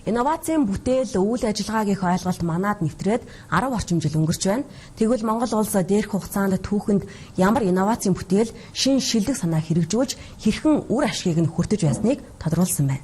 Инновацийн бүтээл үйл ажиллагаа гэх ойлголт манад нэвтрээд 10 орчим жил өнгөрч байна. Тэгвэл Монгол улс дээрх хугацаанд түүхэнд ямар инновацийн бүтээл, шин шилдэг санаа хэрэгжүүлж хэрхэн үр ашгийг нь хүртэж байсныг тодруулсан байна.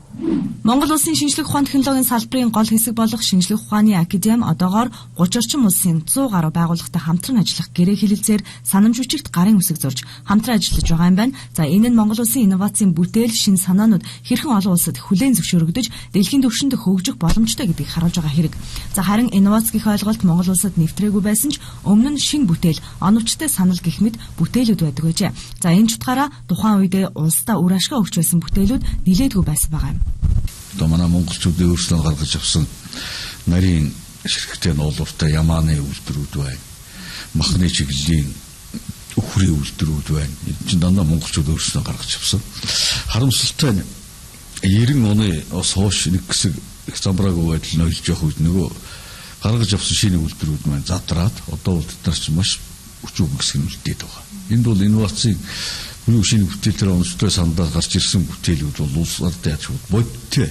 Монгол улсын шинжлэх ухааны технологийн салбарын гол хэсэг болох шинжлэх ухааны академи одоогоор 30 орчим улсын 100 гаруй байгууллагатай хамтран ажиллах гэрээ хэлэлцээр санамж бичигт гарын үсэг зурж хамтран ажиллаж байгаа юм байна. За энэ нь Монгол улсын инновацийн бүтээл, шин санаанууд хэрхэн олон улсад хүлээн зөвшөөрөгдөж дэлхийн түвшинд хөгжих боломжтой гэдгийг харуулж байгаа хэрэг. За харин инновац гэх ойлголт Монгол улсад нэвтрээгүй байсан ч өмнө нь шин бүтээл, оновчтой санал гэх мэт бүтээлүүд байдаг байжээ. За энэ ч утгаараа тухайн үедээ улсдаа үр ашиг өгч байсан бүтээлүүд нилээдгүй байсан байгаа юм. Одоо манай монголчуудын өөрсдөө гаргаж авсан нарийн ширхэгтэй уулууртай ямааны үйлдвэрүүд байна. Махны чиглэлийн өхрийн үйлдвэрүүд байна. Энэ чинь дандаа монголчууд өөрсдөө гаргаж авсан. Харамсалтай нь 90 оны бас хойш нэг хэсэг их замбраагүй байдал нойлж явах үед нөгөө гаргаж авсан шинэ үйлдвэрүүд маань задраад одоо бол тэд нар ч маш өчүүг хэсэг нь үлдээд байгаа. Энд бол инновацийн бүрэн шинэ бүтээлээр онцтой сандаа гарч ирсэн бүтээлүүд бол улс ордын аж бодтой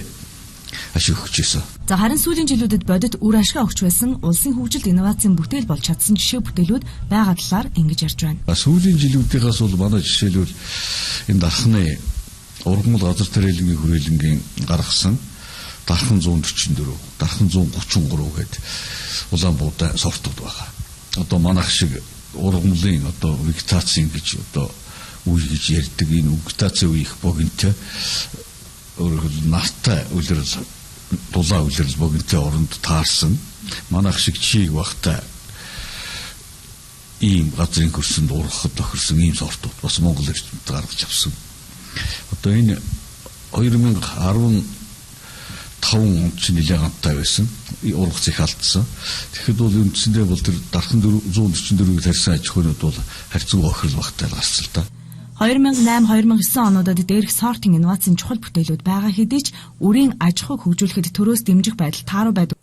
ашиг өгч ирсэн. За харин сүүлийн жилүүдэд бодит үр ашиг өгч байсан улсын хөгжилд инновацийн бүтээл болж чадсан жишээ бүтээлүүд байгаа талаар ингэж ярьж байна. Сүүлийн жилүүдээс бол манай жишээлбэл энэ дархны ургамал газар тариалангийн хүрээлэнгийн гаргасан дархан 144, дархан 133 гэдэг Улаанбуудаа сортууд байгаа. Одоо манайх шиг ургамлын одоо вегетацийн гэж одоо үе гэж ярьдаг энэ вегетацийн үе их богинтой нартай үлрэл дулаан үлрэл богинтой оронд таарсан манайх шиг чийг багтай ийм газрын хөрсөнд ургахад тохирсон ийм сортууд бас Монгол эрдэмтэд гаргаж авсан. Одоо энэ 2015 онд ч нэлээд гамтай байсан. Ургац их алдсан. Тэгэхэд бол үндсэндээ бол тэр дархан 144-ийг тарьсан аж ахуйнууд бол харьцан охирол багтай гарсан л да. 2008-2009 онуудад дээрх сортын инновацийн чухал бүтээлүүд байгаа хэдий ч үрийн аж ахуйг хөгжүүлэхэд төрөөс дэмжих байдал тааруу байдаг.